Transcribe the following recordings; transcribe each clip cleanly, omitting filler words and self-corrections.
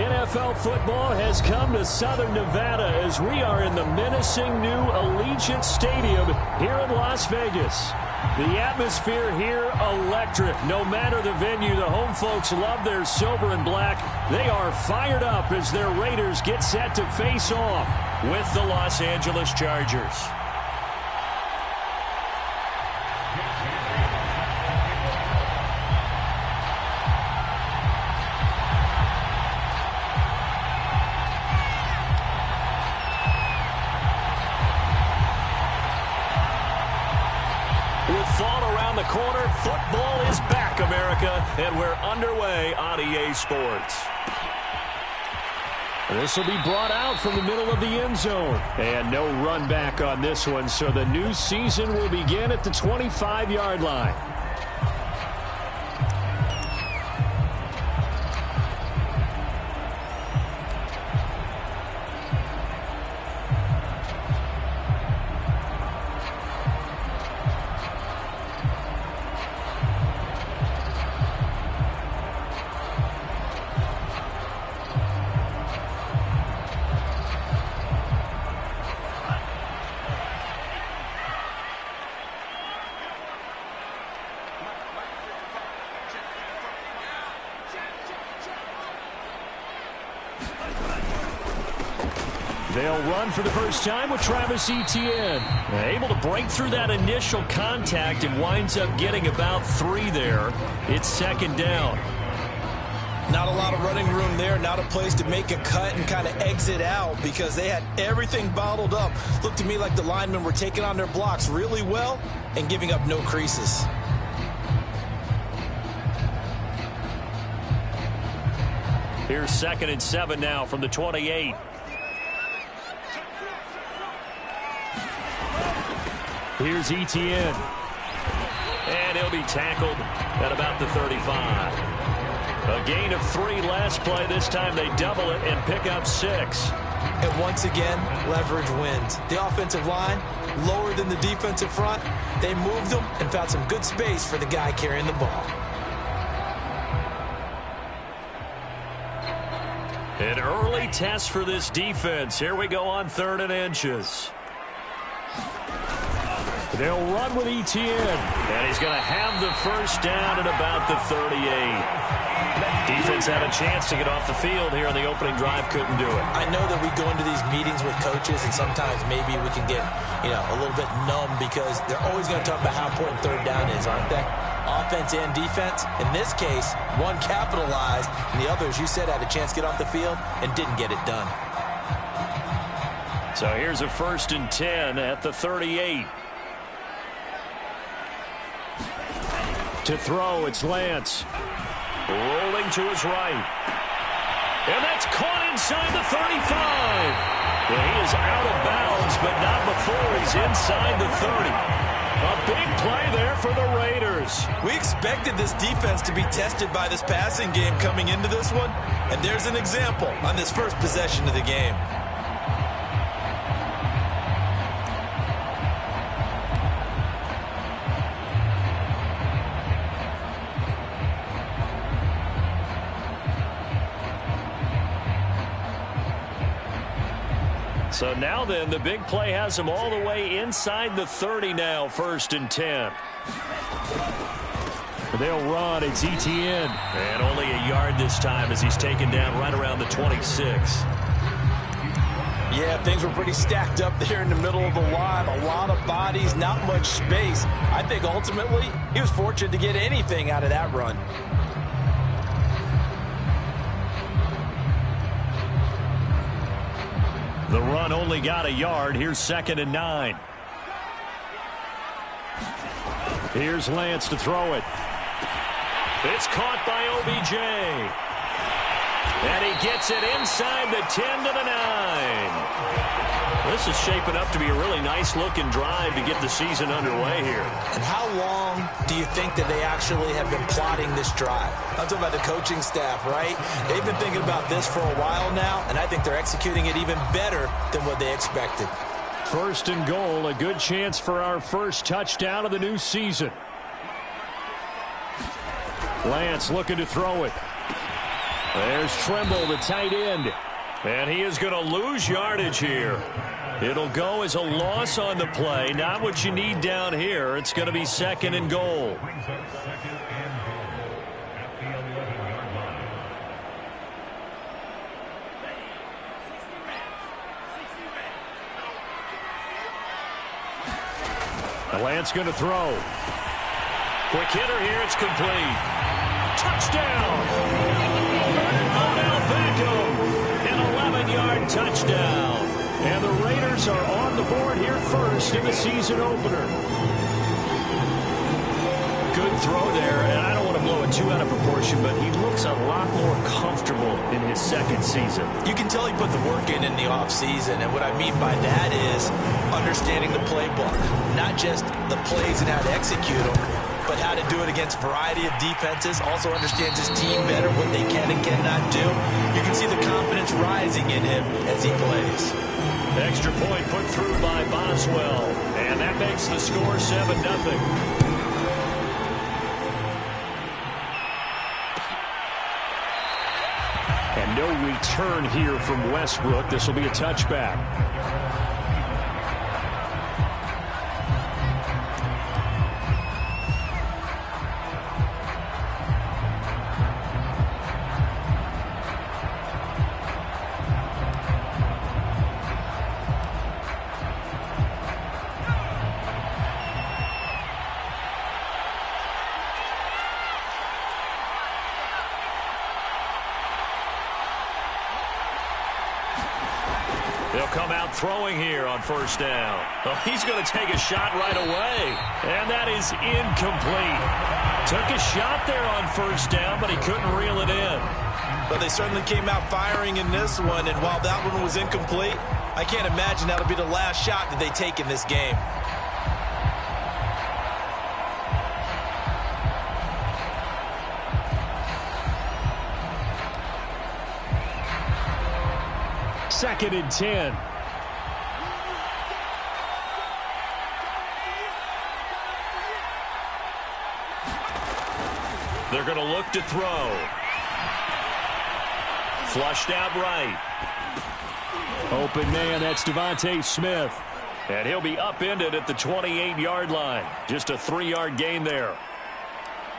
NFL football has come to Southern Nevada as we are in the menacing new Allegiant Stadium here in Las Vegas. The atmosphere here electric. No matter the venue, the home folks love their silver and black. They are fired up as their Raiders get set to face off with the Los Angeles Chargers. Corner, football is back, America, and we're underway on EA Sports. This will be brought out from the middle of the end zone. And no run back on this one, so the new season will begin at the 25-yard line. They'll run for the first time with Travis Etienne. Able to break through that initial contact and winds up getting about 3 there. It's second down. Not a lot of running room there, not a place to make a cut and kind of exit out because they had everything bottled up. Looked to me like the linemen were taking on their blocks really well and giving up no creases. Here's 2nd and 7 now from the 28. Here's Etienne. And he'll be tackled at about the 35. A gain of 3 last play. This time they double it and pick up 6. And once again, leverage wins. The offensive line, lower than the defensive front. They moved them and found some good space for the guy carrying the ball. An early test for this defense. Here we go on 3rd and inches. They'll run with Etienne. And he's going to have the first down at about the 38. Defense had a chance to get off the field here in the opening drive. Couldn't do it. I know that we go into these meetings with coaches, and sometimes maybe we can get, a little bit numb because they're always going to talk about how important 3rd down is, aren't they? Offense and defense. In this case, one capitalized, and the other, as you said, had a chance to get off the field and didn't get it done. So here's a 1st and 10 at the 38. To throw, it's Lance. Rolling to his right. And that's caught inside the 35. Well, he is out of bounds, but not before he's inside the 30. A big play there for the Raiders. We expected this defense to be tested by this passing game coming into this one, and there's an example on this first possession of the game. So now then, the big play has him all the way inside the 30 now, 1st and 10. They'll run. It's Etienne. And only a yard this time as he's taken down right around the 26. Yeah, things were pretty stacked up there in the middle of the line. A lot of bodies, not much space. I think ultimately he was fortunate to get anything out of that run. The run only got a yard. Here's 2nd and 9. Here's Lance to throw it. It's caught by OBJ. And he gets it inside the 10 to the 9. This is shaping up to be a really nice-looking drive to get the season underway here. And how long do you think that they actually have been plotting this drive? I'm talking about the coaching staff, right? They've been thinking about this for a while now, and I think they're executing it even better than what they expected. 1st and goal, a good chance for our first touchdown of the new season. Lance looking to throw it. There's Trimble, the tight end. And he is going to lose yardage here. It'll go as a loss on the play. Not what you need down here. It's going to be 2nd and goal. Lance going to throw. Quick hitter here. It's complete. Touchdown. Odell Beckham. An 11-yard touchdown. And the Raiders are on the board here first in the season opener. Good throw there, and I don't want to blow it too out of proportion, but he looks a lot more comfortable in his 2nd season. You can tell he put the work in the offseason, and what I mean by that is understanding the playbook, not just the plays and how to execute them, but how to do it against a variety of defenses. Also understands his team better, what they can and cannot do. You can see the confidence rising in him as he plays. Extra point put through by Boswell, and that makes the score 7-0. And no return here from Westbrook. This will be a touchback. They'll come out throwing here on 1st down. Oh, he's going to take a shot right away. And that is incomplete. Took a shot there on 1st down, but he couldn't reel it in. But they certainly came out firing in this one, and while that one was incomplete, I can't imagine that'll be the last shot that they take in this game. Second and 10. They're going to look to throw. Flushed out right. Open man, that's Devontae Smith. And he'll be upended at the 28-yard line. Just a 3-yard gain there.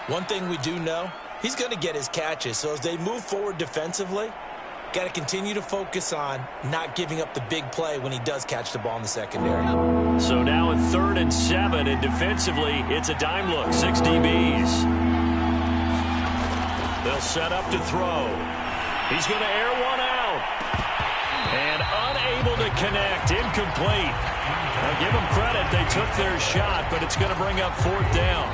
One thing we do know, he's going to get his catches. So as they move forward defensively, got to continue to focus on not giving up the big play when he does catch the ball in the secondary. So now in 3rd and 7, and defensively, it's a dime look. 6 DBs. They'll set up to throw. He's going to air one out. And unable to connect. Incomplete. Now give them credit. They took their shot, but it's going to bring up 4th down.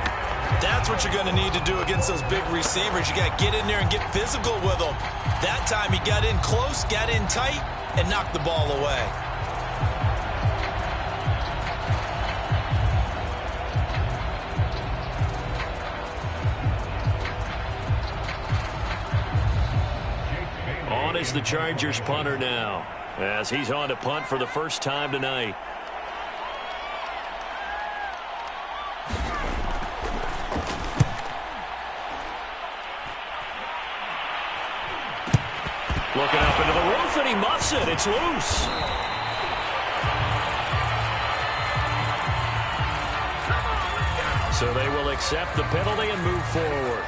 That's what you're going to need to do against those big receivers. You got to get in there and get physical with them. That time he got in close, got in tight, and knocked the ball away. On is the Chargers punter now, as he's on to punt for the first time tonight. Looking up into the roof, and he muffs it. It's loose. So they will accept the penalty and move forward.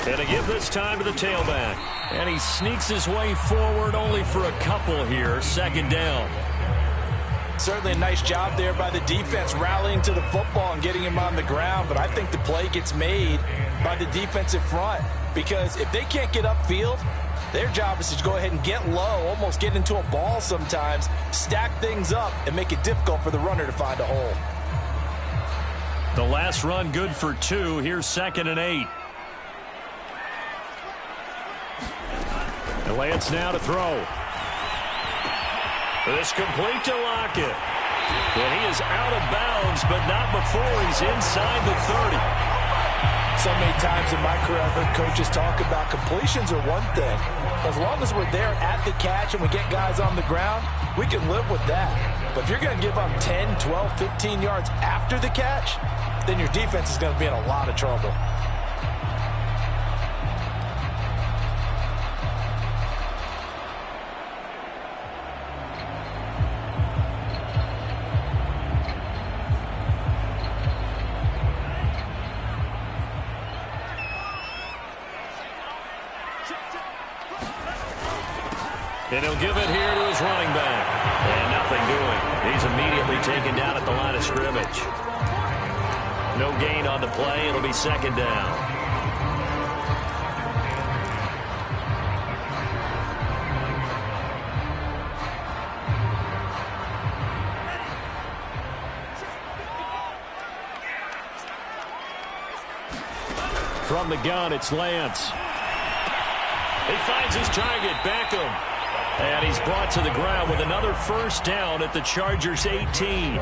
And to give this time to the tailback. And he sneaks his way forward only for a couple here. 2nd down. Certainly a nice job there by the defense rallying to the football and getting him on the ground. But I think the play gets made by the defensive front. Because if they can't get upfield, their job is to go ahead and get low, almost get into a ball sometimes, stack things up, and make it difficult for the runner to find a hole. The last run good for 2. Here's 2nd and 8. And Lance now to throw. This complete to Lockett. And he is out of bounds, but not before he's inside the 30. So many times in my career, I've heard coaches talk about completions are one thing. As long as we're there at the catch and we get guys on the ground, we can live with that. But if you're going to give up 10, 12, 15 yards after the catch, then your defense is going to be in a lot of trouble. And he'll give it here to his running back. And nothing doing. He's immediately taken down at the line of scrimmage. No gain on the play. It'll be second down. From the gun, it's Lance. He finds his target, Beckham. And he's brought to the ground with another first down at the Chargers' 18.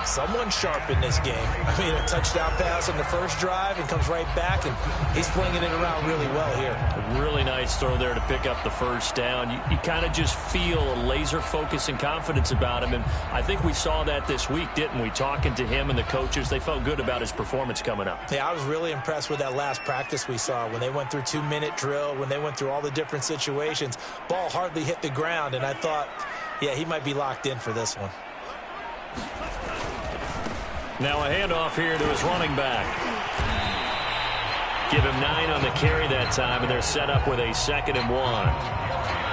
Someone sharp in this game. I mean, a touchdown pass on the first drive and comes right back, and he's flinging it around really well here. A really nice throw there to pick up the first down. You kind of just feel a laser focus and confidence about him, and I think we saw that this week, didn't we? Talking to him and the coaches, they felt good about his performance coming up. Yeah, I was really impressed with that last practice we saw when they went through 2-minute drill, when they went through all the different situations. Ball hardly hit the ground, and I thought, yeah, he might be locked in for this one. Now a handoff here to his running back. Give him 9 on the carry that time, and they're set up with a 2nd and 1.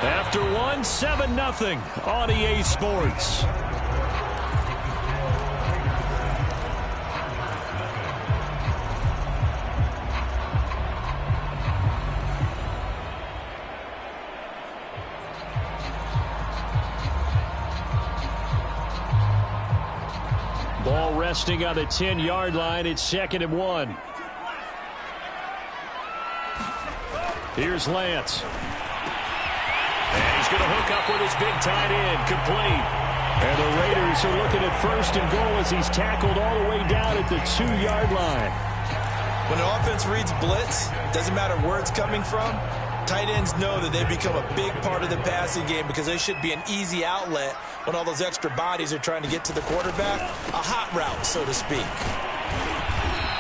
After 7-0 on EA Sports. Ball resting on the 10-yard line. It's 2nd and 1. Here's Lance. And he's going to hook up with his big tight end. Complete. And the Raiders are looking at 1st and goal as he's tackled all the way down at the 2-yard line. When an offense reads blitz, doesn't matter where it's coming from, tight ends know that they become a big part of the passing game because they should be an easy outlet when all those extra bodies are trying to get to the quarterback. A hot route, so to speak.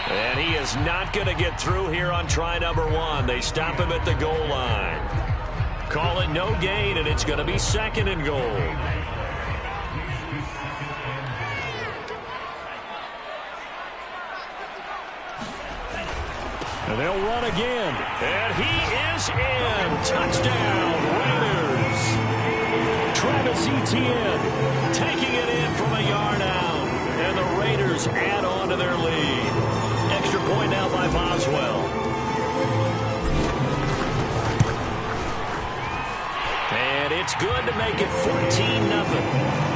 And he is not going to get through here on try number 1. They stop him at the goal line. Call it no gain, and it's going to be 2nd and goal. And they'll run again. And he is in. Touchdown, Raiders. Travis Etienne taking it in from a yard out. And the Raiders add on to their lead. Extra point now by Boswell. And it's good to make it 14-0.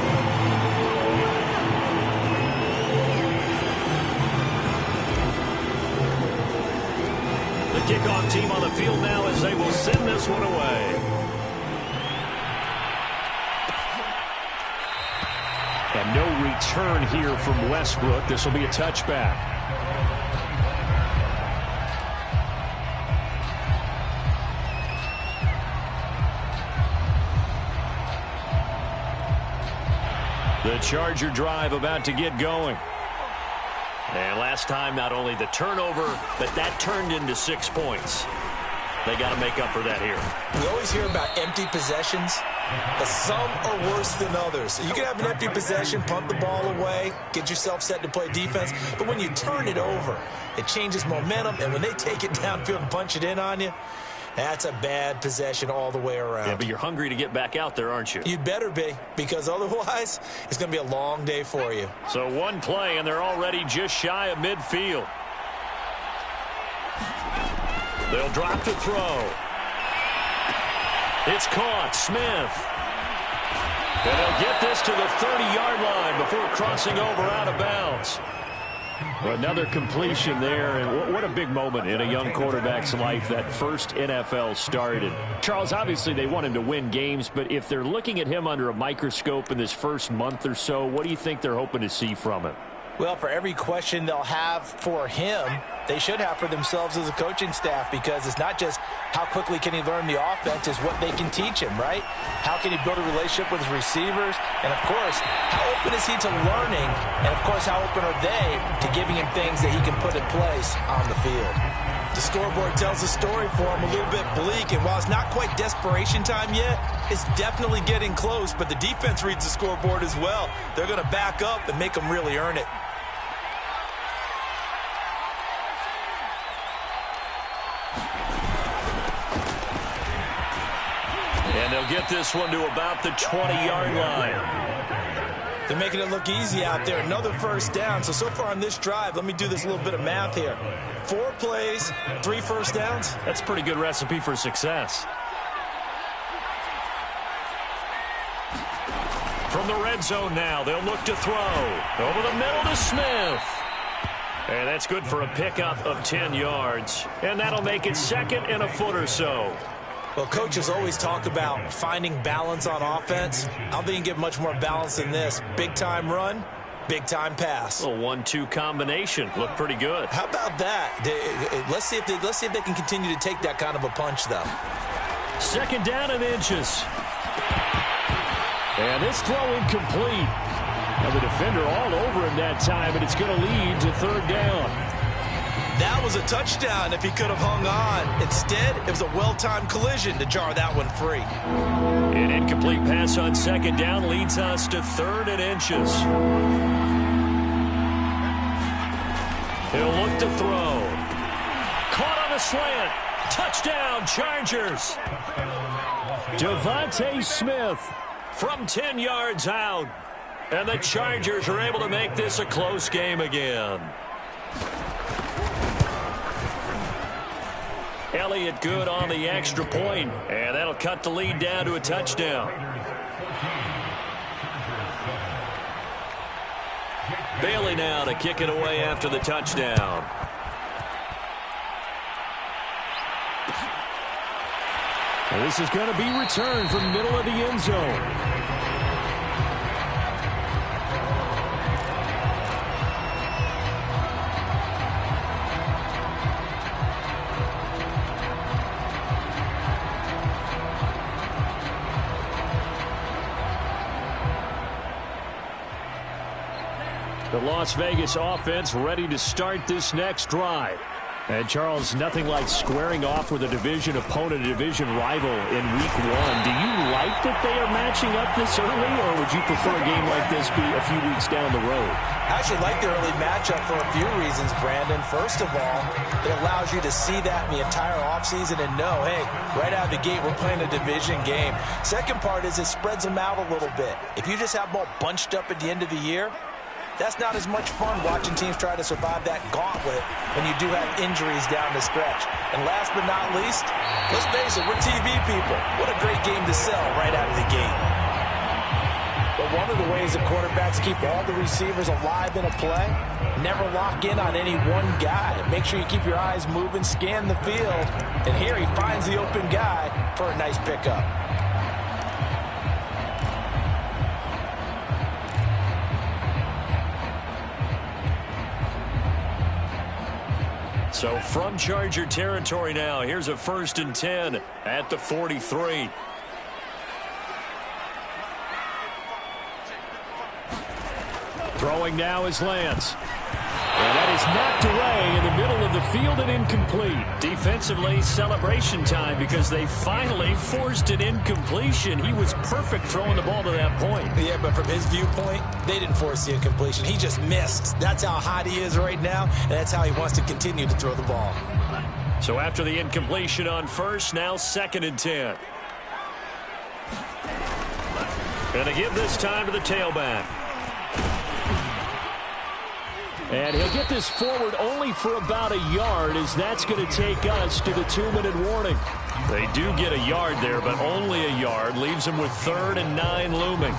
Kickoff team on the field now as they will send this one away. And no return here from Westbrook. This will be a touchback. The Charger drive about to get going. And last time, not only the turnover, but that turned into 6 points. They got to make up for that here. We always hear about empty possessions, but some are worse than others. You can have an empty possession, punt the ball away, get yourself set to play defense, but when you turn it over, it changes momentum, and when they take it downfield and punch it in on you, that's a bad possession all the way around. Yeah, but you're hungry to get back out there, aren't you? You'd better be, because otherwise, it's going to be a long day for you. So one play, and they're already just shy of midfield. They'll drop to throw. It's caught. Smith. And they'll get this to the 30-yard line before crossing over out of bounds. Another completion there, and what a big moment in a young quarterback's life, that first NFL start. And Charles, obviously they want him to win games, but if they're looking at him under a microscope in this first month or so, what do you think they're hoping to see from him? Well, for every question they'll have for him, they should have for themselves as a coaching staff, because it's not just how quickly can he learn the offense, it's what they can teach him, right? How can he build a relationship with his receivers? And, of course, how open is he to learning? And, of course, how open are they to giving him things that he can put in place on the field? The scoreboard tells a story for him, a little bit bleak, and while it's not quite desperation time yet, it's definitely getting close, but the defense reads the scoreboard as well. They're going to back up and make them really earn it. And they'll get this one to about the 20-yard line. They're making it look easy out there. Another first down. So far on this drive, let me do this little bit of math here. 4 plays, 3 first downs. That's a pretty good recipe for success. From the red zone now, they'll look to throw. Over the middle to Smith. And that's good for a pickup of 10 yards. And that'll make it second and a foot or so. Well, coaches always talk about finding balance on offense. I don't think you can get much more balance than this. Big-time run, big-time pass. A 1-2 combination. Looked pretty good. How about that? Let's see if they can continue to take that kind of a punch, though. Second down and inches. And this throw incomplete. And the defender all over him that time, and it's going to lead to third down. That was a touchdown if he could have hung on. Instead, it was a well-timed collision to jar that one free. An incomplete pass on second down leads us to third and inches. He'll look to throw. Caught on a slant. Touchdown, Chargers. Devontae Smith from 10 yards out. And the Chargers are able to make this a close game again. Elliott good on the extra point, and that'll cut the lead down to a touchdown. Bailey now to kick it away after the touchdown. And this is going to be returned from middle of the end zone. The Las Vegas offense ready to start this next drive. And, Charles, nothing like squaring off with a division opponent, a division rival in Week 1. Do you like that they are matching up this early, or would you prefer a game like this be a few weeks down the road? I actually like the early matchup for a few reasons, Brandon. First of all, it allows you to see that in the entire offseason and know, hey, right out of the gate, we're playing a division game. Second part is it spreads them out a little bit. If you just have them all bunched up at the end of the year, that's not as much fun watching teams try to survive that gauntlet when you do have injuries down the stretch. And last but not least, let's face it, we're TV people. What a great game to sell right out of the gate. But one of the ways that quarterbacks keep all the receivers alive in a play, never lock in on any one guy. Make sure you keep your eyes moving, scan the field, and here he finds the open guy for a nice pickup. So from Charger territory now, here's a 1st and 10 at the 43. Throwing now is Lance. And that is knocked away in the middle of the field and incomplete. Defensively, celebration time because they finally forced an incompletion. He was perfect throwing the ball to that point. Yeah, but from his viewpoint, they didn't force the incompletion. He just missed. That's how hot he is right now, and that's how he wants to continue to throw the ball. So after the incompletion on first, now 2nd and 10. And to give this time to the tailback. And he'll get this forward only for about a yard, as that's going to take us to the 2-minute warning. They do get a yard there, but only a yard. Leaves them with 3rd and 9 looming.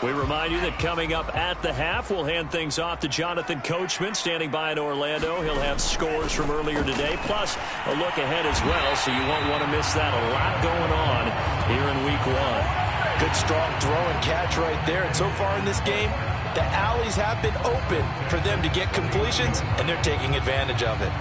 We remind you that coming up at the half, we'll hand things off to Jonathan Coachman, standing by in Orlando. He'll have scores from earlier today, plus a look ahead as well, so you won't want to miss that. A lot going on here in Week 1. Good, strong throw and catch right there. And so far in this game, the alleys have been open for them to get completions, and they're taking advantage of it.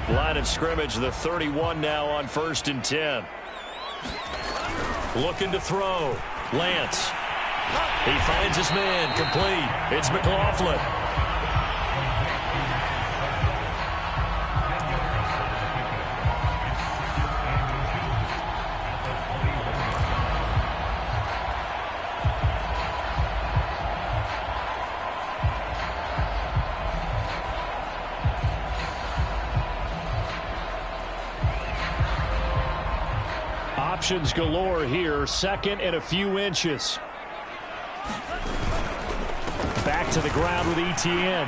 Line of scrimmage, the 31 now on 1st and 10. Looking to throw. Lance. He finds his man. Complete. It's McLaughlin. Options galore here. 2nd and a few inches. Back to the ground with Etienne.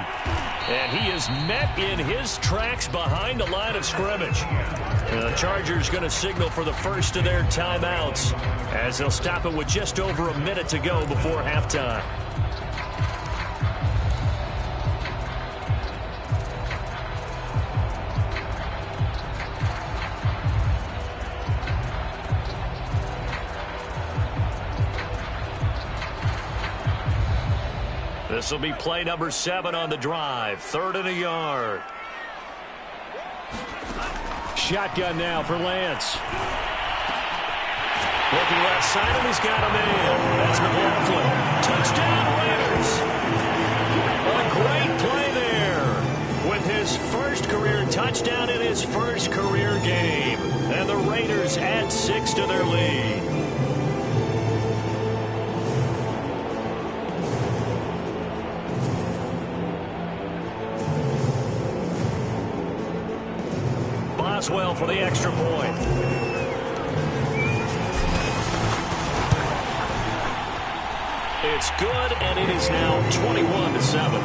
And he is met in his tracks behind the line of scrimmage. And the Chargers going to signal for the first of their timeouts as they'll stop it with just over a minute to go before halftime. This will be play number 7 on the drive. 3rd and a yard. Shotgun now for Lance. Looking left side, and he's got a man. That's McLaughlin. Touchdown, Raiders. A great play there with his first career touchdown in his first career game. And the Raiders add 6 to their lead. Well for the extra point. It's good, and it is now 21-7.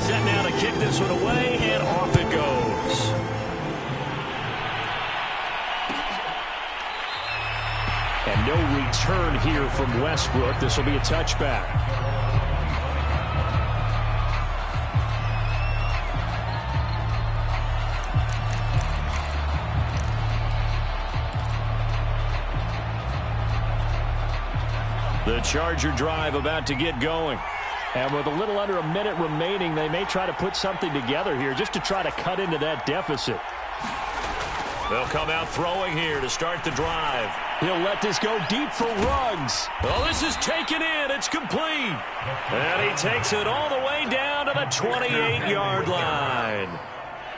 Set now to kick this one away, and off it goes. And no return here from Westbrook. This will be a touchback. The Charger drive about to get going. And with a little under a minute remaining, they may try to put something together here just to try to cut into that deficit. They'll come out throwing here to start the drive. He'll let this go deep for Ruggs. Oh, this is taken in. It's complete. And he takes it all the way down to the 28-yard line.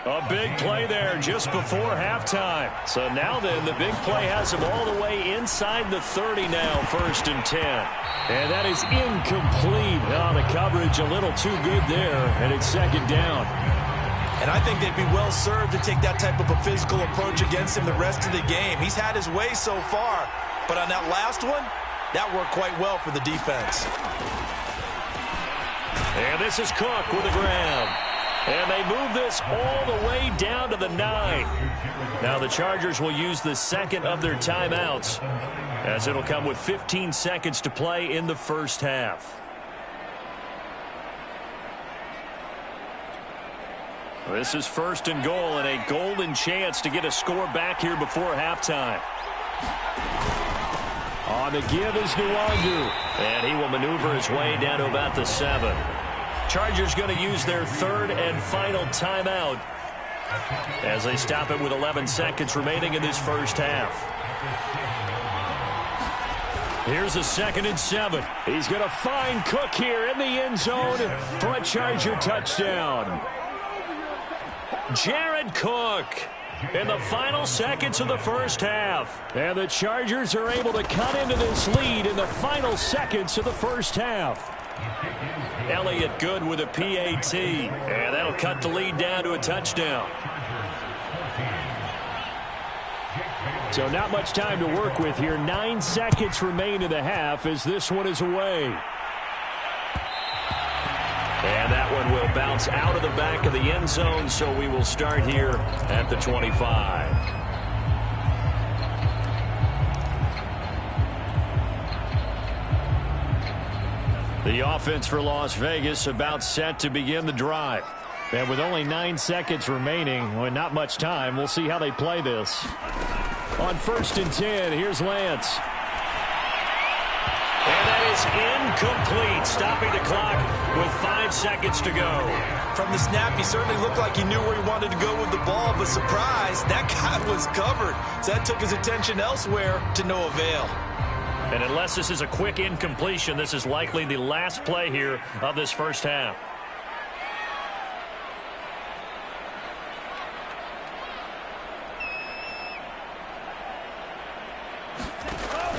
A big play there just before halftime. So now then, the big play has him all the way inside the 30 now, 1st and 10. And that is incomplete. Oh, the coverage a little too good there, and it's 2nd down. And I think they'd be well served to take that type of a physical approach against him the rest of the game. He's had his way so far, but on that last one, that worked quite well for the defense. And this is Cook with the grab. And they move this all the way down to the 9. Now the Chargers will use the 2nd of their timeouts, as it'll come with 15 seconds to play in the first half. This is 1st and goal, and a golden chance to get a score back here before halftime. On the give is Nwangu, and he will maneuver his way down to about the 7. Chargers going to use their 3rd and final timeout as they stop it with 11 seconds remaining in this first half. Here's a 2nd and 7. He's going to find Cook here in the end zone for a Charger touchdown. Jared Cook in the final seconds of the first half. And the Chargers are able to cut into this lead in the final seconds of the first half. Elliott good with a PAT. And that'll cut the lead down to a touchdown. So not much time to work with here. 9 seconds remain in the half as this one is away. And that one will bounce out of the back of the end zone, so we will start here at the 25. The offense for Las Vegas about set to begin the drive. And with only 9 seconds remaining, well, not much time, we'll see how they play this. On 1st and 10, here's Lance. And that is incomplete, stopping the clock with 5 seconds to go. From the snap, he certainly looked like he knew where he wanted to go with the ball, but surprise, that guy was covered. So that took his attention elsewhere to no avail. And unless this is a quick incompletion, this is likely the last play here of this first half.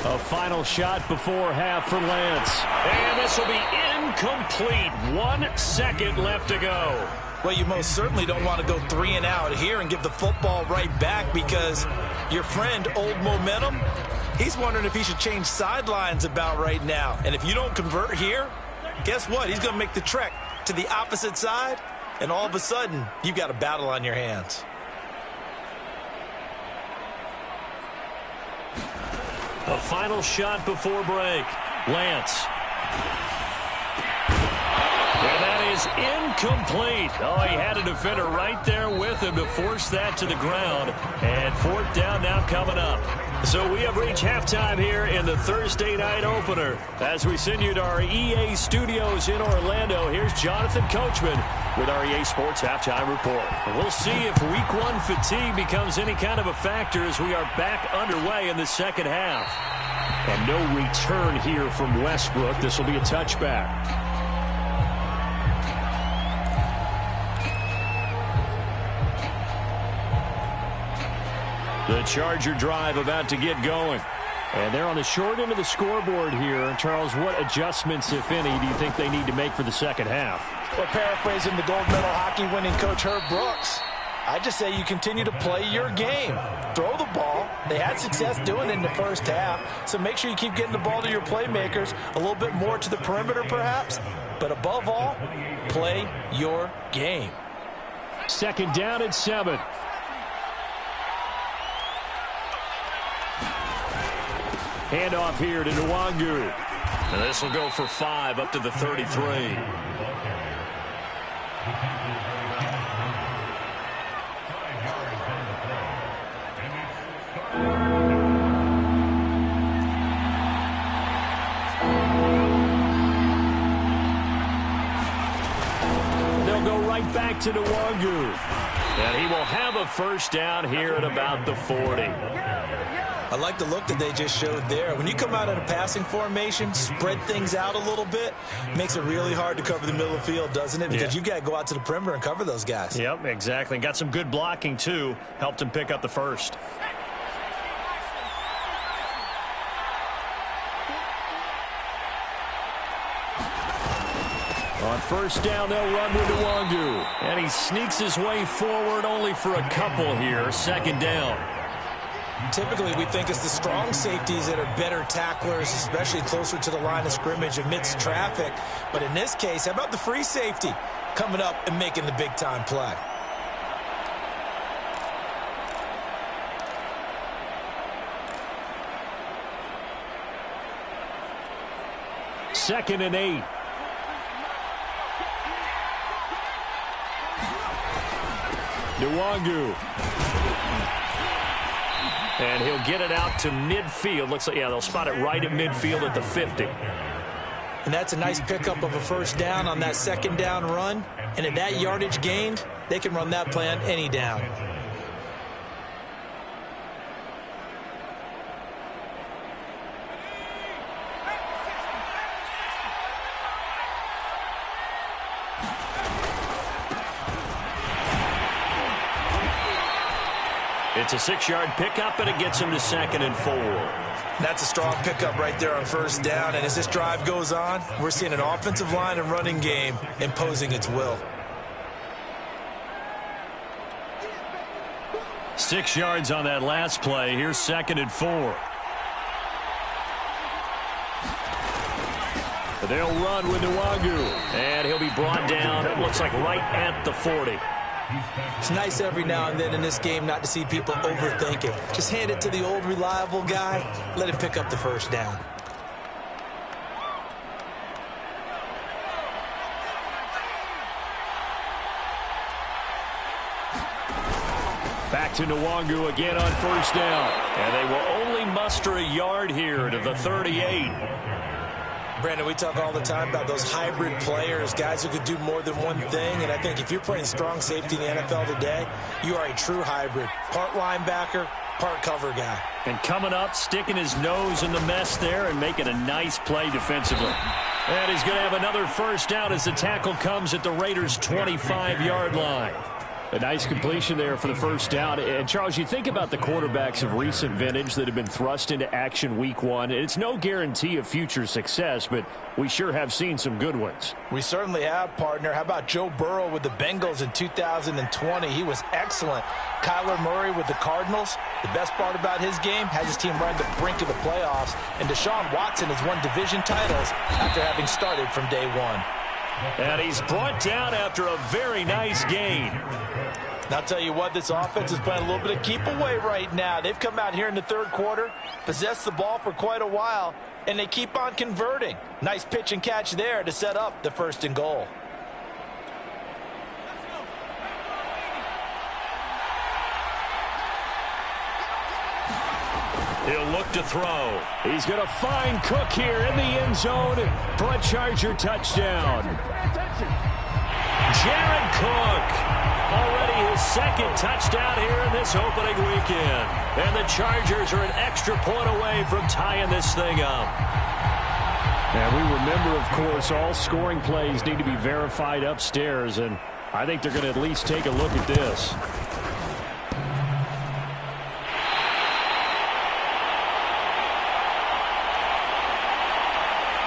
A final shot before half for Lance. And this will be incomplete. 1 second left to go. Well, you most certainly don't want to go 3 and out here and give the football right back because your friend, Old Momentum, he's wondering if he should change sidelines about right now. And if you don't convert here, guess what? He's going to make the trek to the opposite side, and all of a sudden, you've got a battle on your hands. A final shot before break. Lance. And that is incomplete. Oh, he had a defender right there with him to force that to the ground. And 4th down now coming up. So we have reached halftime here in the Thursday night opener. As we send you to our EA studios in Orlando, here's Jonathan Coachman with our EA Sports Halftime Report. We'll see if Week 1 fatigue becomes any kind of a factor as we are back underway in the second half. And no return here from Westbrook. This will be a touchback. The Charger drive about to get going. And they're on the short end of the scoreboard here. Charles, what adjustments, if any, do you think they need to make for the second half? Well, paraphrasing the gold medal hockey winning coach Herb Brooks, I just say you continue to play your game. Throw the ball. They had success doing it in the first half, so make sure you keep getting the ball to your playmakers, a little bit more to the perimeter perhaps, but above all, play your game. 2nd down and 7. Handoff here to Nwangu. And this will go for 5 up to the 33. They'll go right back to Nwangu. And he will have a first down here at about the 40. I like the look that they just showed there. When you come out in a passing formation, spread things out a little bit, makes it really hard to cover the middle of the field, doesn't it? Because you've got to go out to the perimeter and cover those guys. Yep, exactly. Got some good blocking, too. Helped him pick up the first. On 1st down, they'll run with Nwangu. And he sneaks his way forward only for a couple here. 2nd down. Typically, we think it's the strong safeties that are better tacklers, especially closer to the line of scrimmage amidst traffic. But in this case, how about the free safety coming up and making the big-time play? Second and 8. Nwangu. And he'll get it out to midfield. Looks like, yeah, they'll spot it right at midfield at the 50. And that's a nice pickup of a first down on that 2nd down run. And at that yardage gained, they can run that play on any down. It's a 6-yard pickup, and it gets him to 2nd and 4. That's a strong pickup right there on 1st down. And as this drive goes on, we're seeing an offensive line and running game imposing its will. 6 yards on that last play. Here's 2nd and 4. They'll run with Nwangu. And he'll be brought down, it looks like right at the 40. It's nice every now and then in this game not to see people overthink it. Just hand it to the old reliable guy. Let him pick up the 1st down. Back to Nwangu again on 1st down. And they will only muster a yard here to the 38. Brandon, we talk all the time about those hybrid players, guys who could do more than one thing. And I think if you're playing strong safety in the NFL today, you are a true hybrid. Part linebacker, part cover guy. And coming up, sticking his nose in the mess there and making a nice play defensively. And he's going to have another 1st down as the tackle comes at the Raiders' 25-yard line. A nice completion there for the 1st down. And, Charles, you think about the quarterbacks of recent vintage that have been thrust into action week 1. It's no guarantee of future success, but we sure have seen some good ones. We certainly have, partner. How about Joe Burrow with the Bengals in 2020? He was excellent. Kyler Murray with the Cardinals. The best part about his game, has his team right on the brink of the playoffs. And Deshaun Watson has won division titles after having started from day 1. And he's brought down after a very nice gain. And I'll tell you what, this offense is playing a little bit of keep away right now. They've come out here in the 3rd quarter, possessed the ball for quite a while, and they keep on converting. Nice pitch and catch there to set up the 1st and goal. He'll look to throw. He's going to find Cook here in the end zone for a Charger touchdown. Jared Cook, already his 2nd touchdown here in this opening weekend. And the Chargers are an extra point away from tying this thing up. And we remember, of course, all scoring plays need to be verified upstairs, and I think they're going to at least take a look at this.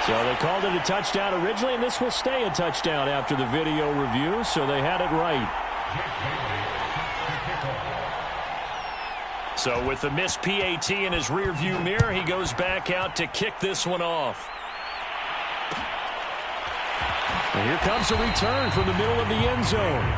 So they called it a touchdown originally, and this will stay a touchdown after the video review, so they had it right. So with the missed PAT in his rearview mirror, he goes back out to kick this one off. And here comes a return from the middle of the end zone.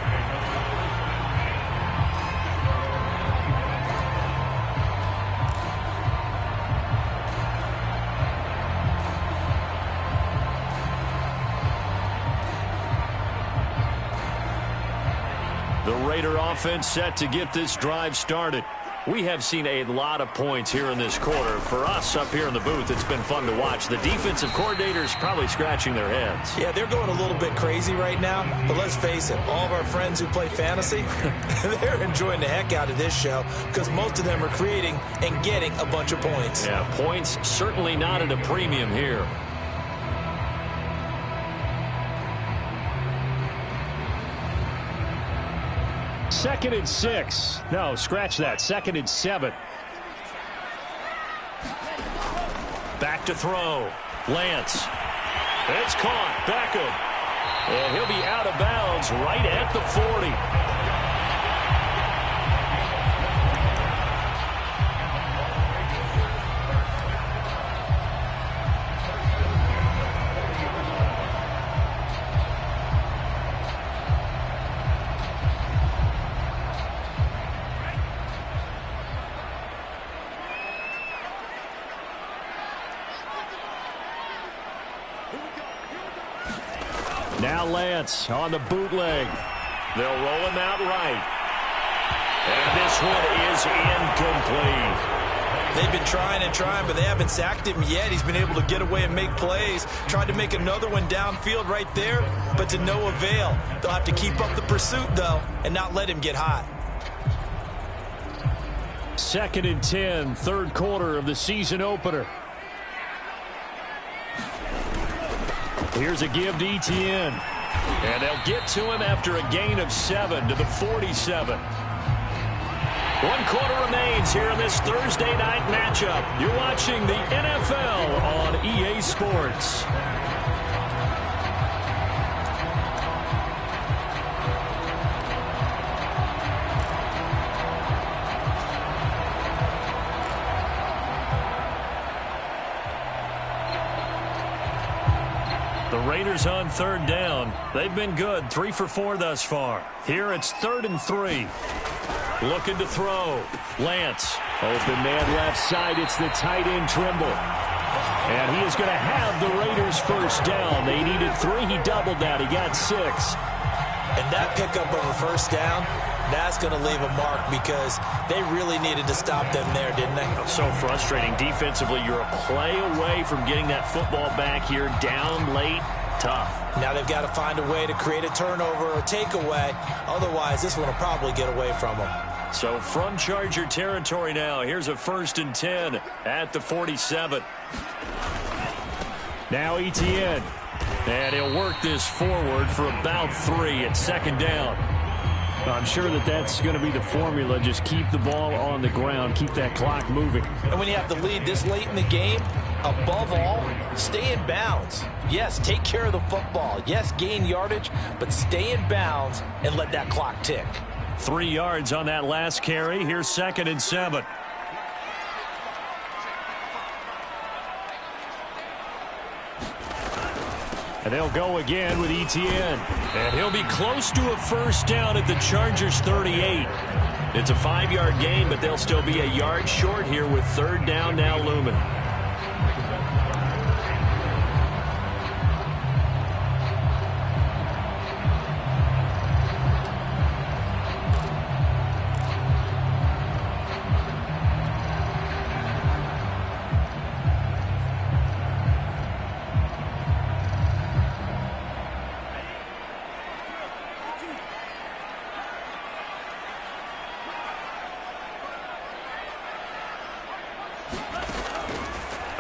The Raider offense set to get this drive started. We have seen a lot of points here in this quarter. For us up here in the booth, it's been fun to watch. The defensive coordinators probably scratching their heads. Yeah, they're going a little bit crazy right now. But let's face it, all of our friends who play fantasy, they're enjoying the heck out of this show because most of them are creating and getting a bunch of points. Yeah, points certainly not at a premium here. Second and 6. No, scratch that. 2nd and 7. Back to throw. Lance. It's caught. Beckham. And he'll be out of bounds right at the 40. Now Lance on the bootleg. They'll roll him out right. And this one is incomplete. They've been trying and trying, but they haven't sacked him yet. He's been able to get away and make plays. Tried to make another one downfield right there, but to no avail. They'll have to keep up the pursuit, though, and not let him get hot. 2nd and 10, 3rd quarter of the season opener. Here's a give to Etienne. And they'll get to him after a gain of 7 to the 47. 1 quarter remains here in this Thursday night matchup. You're watching the NFL on EA Sports. The Raiders on 3rd down. They've been good, 3 for 4 thus far. Here it's 3rd and 3. Looking to throw. Lance. Open man left side. It's the tight end Trimble. And he is going to have the Raiders first down. They needed 3. He doubled that. He got 6. And that pickup of a first down, that's going to leave a mark because they really needed to stop them there, didn't they? So frustrating. Defensively, you're a play away from getting that football back here. Down late. Tough. Now they've got to find a way to create a turnover or a takeaway. Otherwise, this one will probably get away from them. So from Charger territory now, here's a 1st and 10 at the 47. Now Etienne. And he'll work this forward for about 3 at 2nd down. I'm sure that's going to be the formula. Just keep the ball on the ground. Keep that clock moving. And when you have the lead this late in the game, above all, stay in bounds. Yes, take care of the football. Yes, gain yardage, but stay in bounds and let that clock tick. 3 yards on that last carry. Here's 2nd and 7. And they'll go again with Etienne. And he'll be close to a first down at the Chargers 38. It's a 5-yard gain, but they'll still be a yard short here with 3rd down now looming.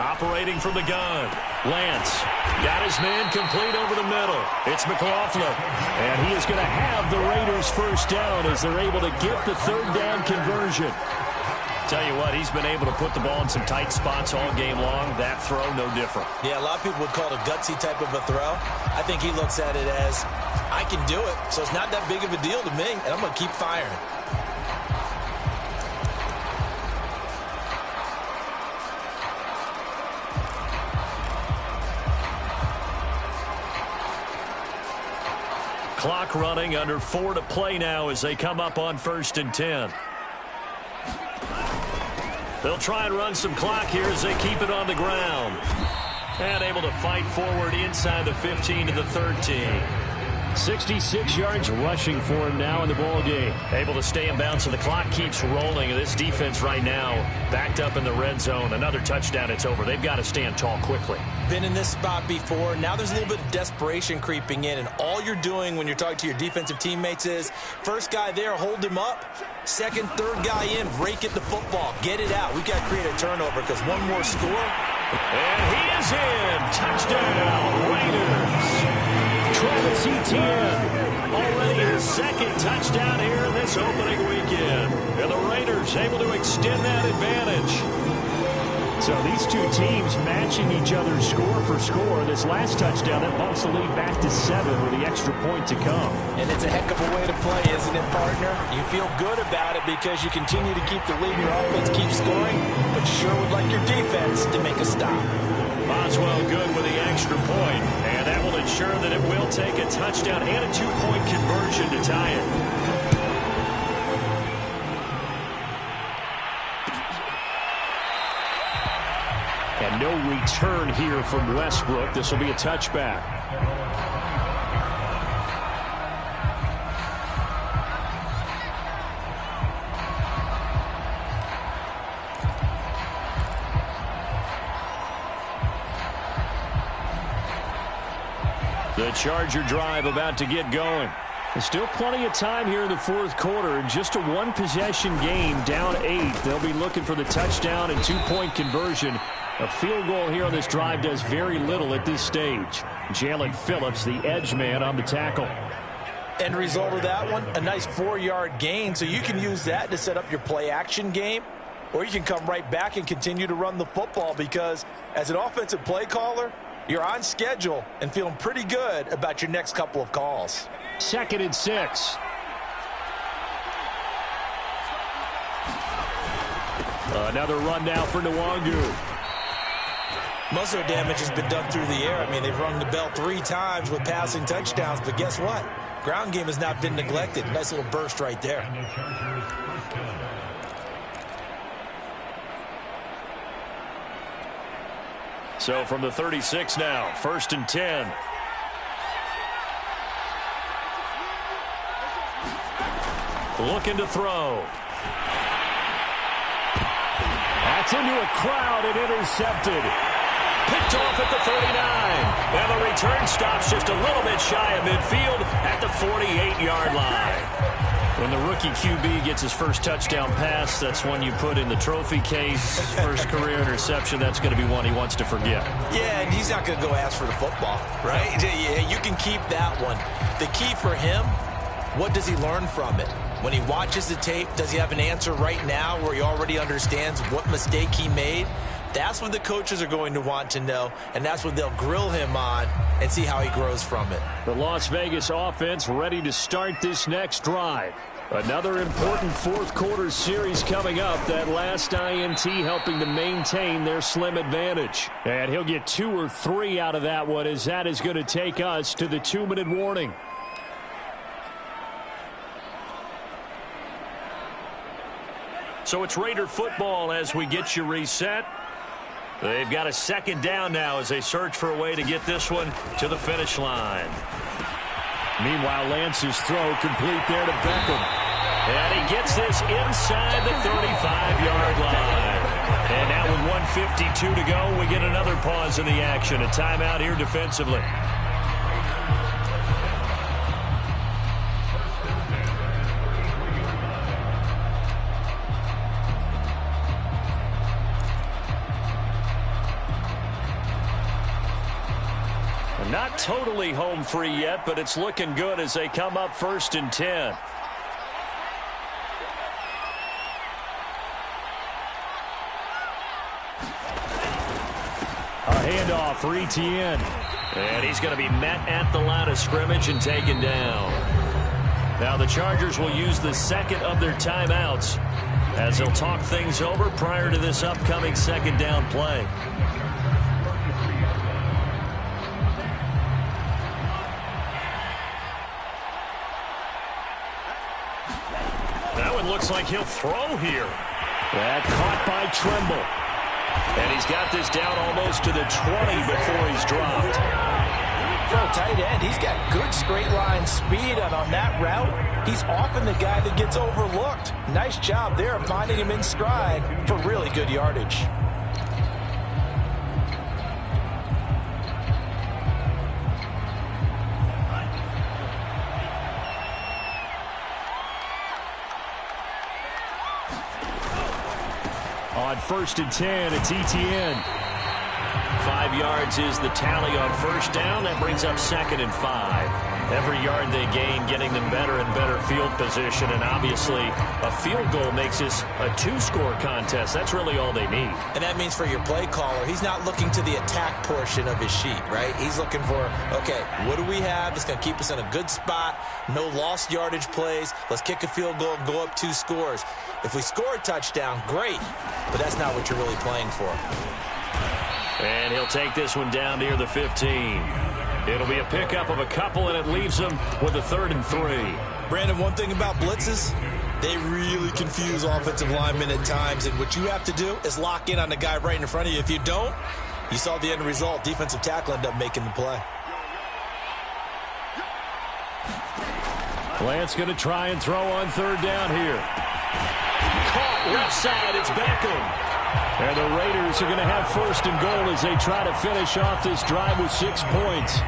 Operating from the gun. Lance got his man complete over the middle. It's McLaughlin. And he is going to have the Raiders first down as they're able to get the 3rd down conversion. Tell you what, he's been able to put the ball in some tight spots all game long. That throw, no different. Yeah, a lot of people would call it a gutsy type of a throw. I think he looks at it as, I can do it, so it's not that big of a deal to me, and I'm going to keep firing. Clock running, under 4 to play now as they come up on 1st and 10. They'll try and run some clock here as they keep it on the ground. And able to fight forward inside the 15 to the 13. 66 yards rushing for him now in the ball game. Able to stay in bounds, so the clock keeps rolling. This defense right now backed up in the red zone. Another touchdown, it's over. They've got to stand tall quickly. Been in this spot before. Now there's a little bit of desperation creeping in, and all you're doing when you're talking to your defensive teammates is, first guy there, hold him up. Second, third guy in, rake at the football. Get it out. We've got to create a turnover because one more score. And he is in. Touchdown, Raiders. Travis Etienne, already his 2nd touchdown here in this opening weekend. And the Raiders able to extend that advantage. So these two teams matching each other score for score. This last touchdown, that bumps the lead back to 7 with the extra point to come. And it's a heck of a way to play, isn't it, partner? You feel good about it because you continue to keep the lead and your offense keeps scoring, but you sure would like your defense to make a stop. Boswell good with the extra point, and that will ensure that it will take a touchdown and a 2-point conversion to tie it. And no return here from Westbrook. This will be a touchback. The Charger drive about to get going. There's still plenty of time here in the 4th quarter. Just a 1-possession game, down 8. They'll be looking for the touchdown and 2-point conversion. A field goal here on this drive does very little at this stage. Jalen Phillips, the edge man on the tackle. End result of that one, a nice 4-yard gain. So you can use that to set up your play-action game, or you can come right back and continue to run the football because as an offensive play caller, you're on schedule and feeling pretty good about your next couple of calls. 2nd and 6. Another run now for Nwangu. Most of their damage has been done through the air. I mean, they've rung the bell 3 times with passing touchdowns, but guess what? Ground game has not been neglected. Nice little burst right there. So from the 36 now, 1st and 10. Looking to throw. That's into a crowd and intercepted. Picked off at the 39. And the return stops just a little bit shy of midfield at the 48-yard line. When the rookie QB gets his first touchdown pass, that's one you put in the trophy case. First career interception, that's going to be one he wants to forget. Yeah, and he's not going to go ask for the football, right? Yeah, you can keep that one. The key for him, what does he learn from it? When he watches the tape, does he have an answer right now where he already understands what mistake he made? That's what the coaches are going to want to know, and that's what they'll grill him on and see how he grows from it. The Las Vegas offense ready to start this next drive. Another important fourth-quarter series coming up. That last INT helping to maintain their slim advantage. And he'll get 2 or 3 out of that one, as that is going to take us to the 2-minute warning. So it's Raider football as we get you reset. They've got a 2nd down now as they search for a way to get this one to the finish line. Meanwhile, Lance's throw complete there to Beckham. And he gets this inside the 35-yard line. And now with 1:52 to go, we get another pause in the action. A timeout here defensively. Not totally home free yet, but it's looking good as they come up 1st and 10. A handoff for Etienne. And he's going to be met at the line of scrimmage and taken down. Now the Chargers will use the 2nd of their timeouts as they'll talk things over prior to this upcoming 2nd down play. Looks like he'll throw here. That caught by Tremble. And he's got this down almost to the 20 before he's dropped. For a tight end, he's got good straight line speed, and on that route, he's often the guy that gets overlooked. Nice job there of finding him in stride for really good yardage. On 1st and 10, it's Etienne. 5 yards is the tally on 1st down. That brings up 2nd and 5. Every yard they gain, getting them better and better field position. And obviously, a field goal makes this a 2-score contest. That's really all they need. And that means for your play caller, he's not looking to the attack portion of his sheet, right? He's looking for, okay, what do we have that's going to keep us in a good spot? No lost yardage plays. Let's kick a field goal and go up 2 scores. If we score a touchdown, great. But that's not what you're really playing for. And he'll take this one down near the 15. It'll be a pickup of a couple, and it leaves him with a 3rd and 3. Brandon, one thing about blitzes, they really confuse offensive linemen at times, and what you have to do is lock in on the guy right in front of you. If you don't, you saw the end result. Defensive tackle ended up making the play. Lance going to try and throw on 3rd down here. Caught left side, it's Beckham. And the Raiders are going to have 1st and goal as they try to finish off this drive with 6 points.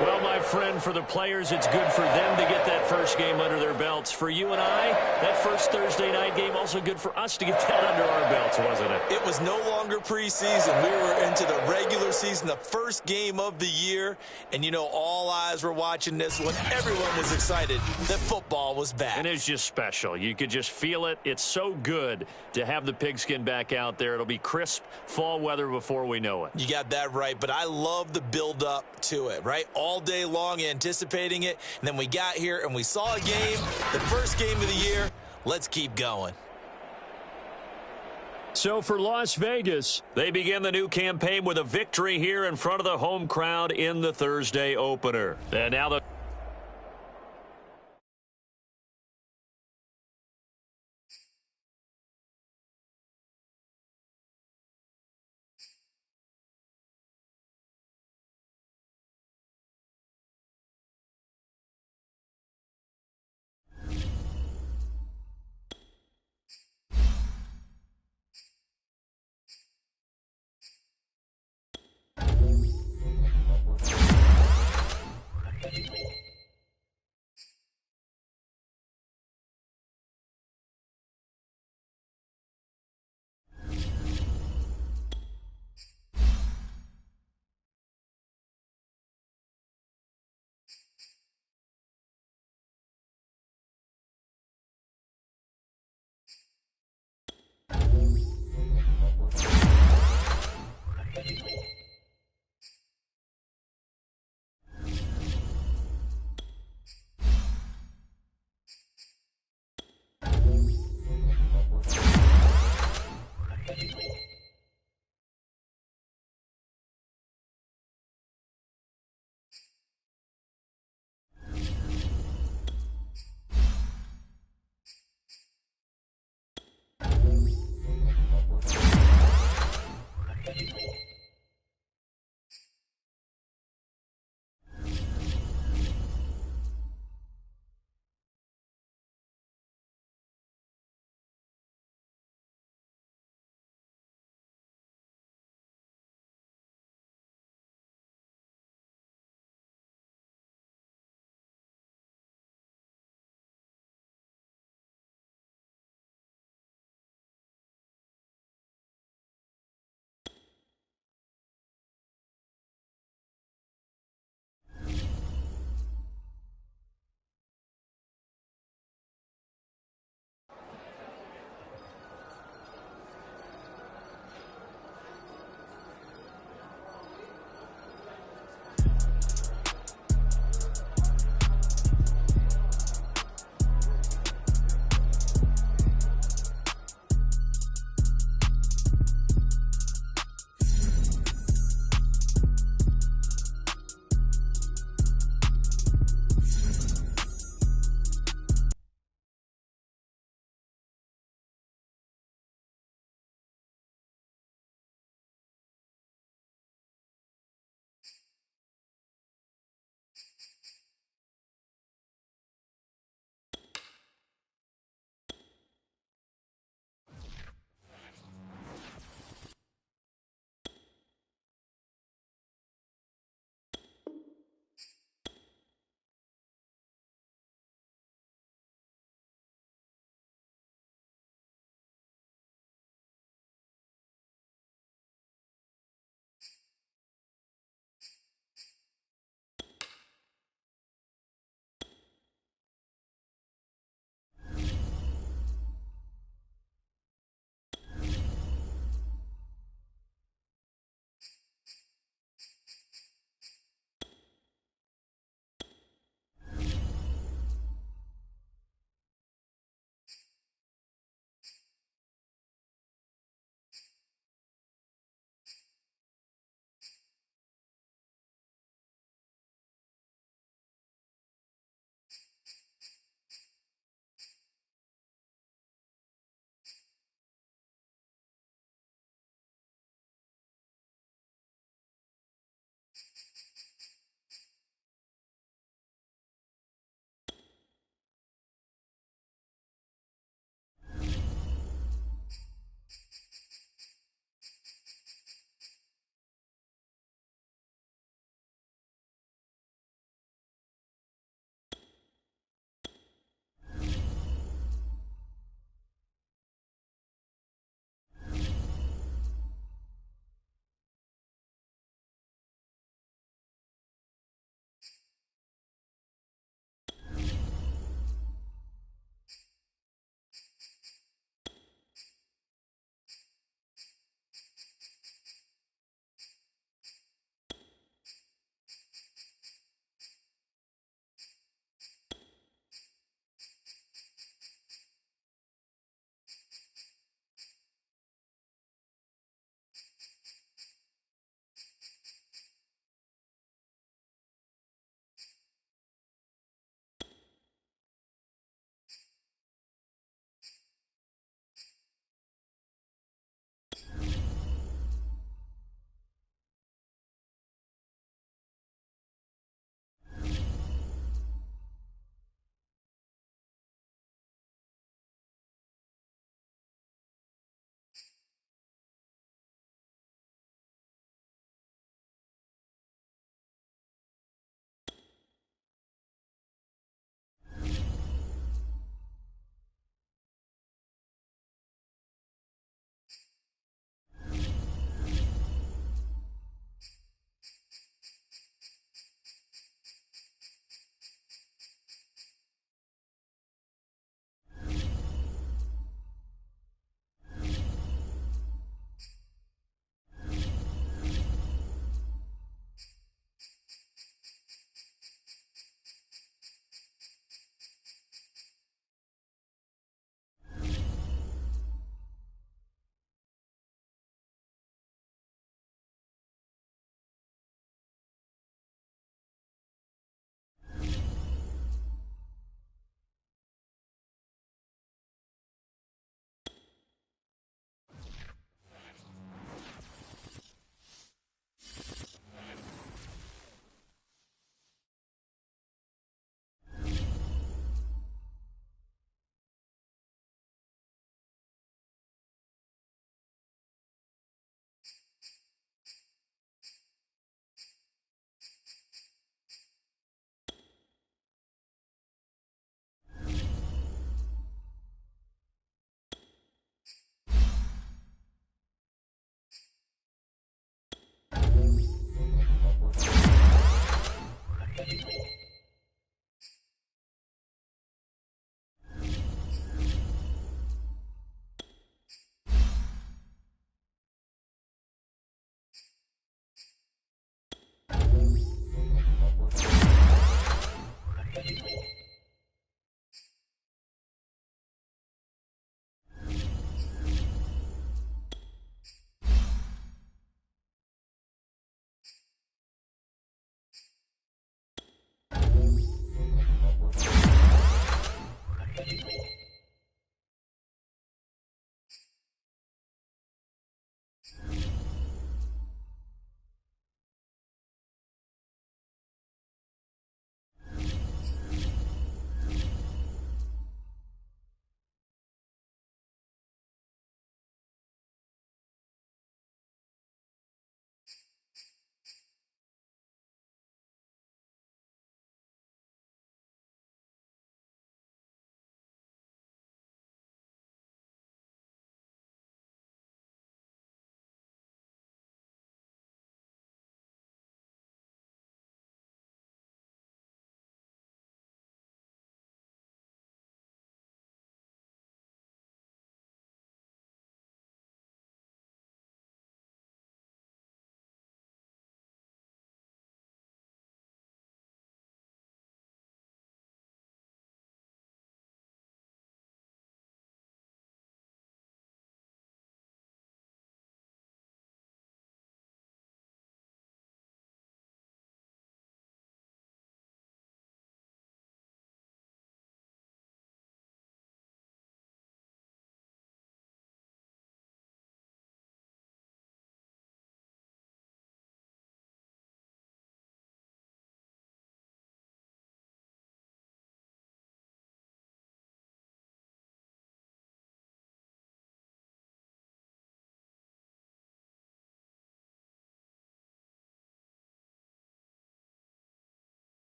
Well, my friend, win for the players. It's good for them to get that first game under their belts. For you and I, that first Thursday night game, also good for us to get that under our belts, wasn't it? It was no longer preseason. We were into the regular season, the first game of the year. And, you know, all eyes were watching this one. Everyone was excited that football was back. And it's just special. You could just feel it. It's so good to have the pigskin back out there. It'll be crisp fall weather before we know it. You got that right, but I love the build-up to it, right? All day long anticipating it, and then we got here and we saw a game, the first game of the year. Let's keep going. So for Las Vegas, they begin the new campaign with a victory here in front of the home crowd in the Thursday opener. And now the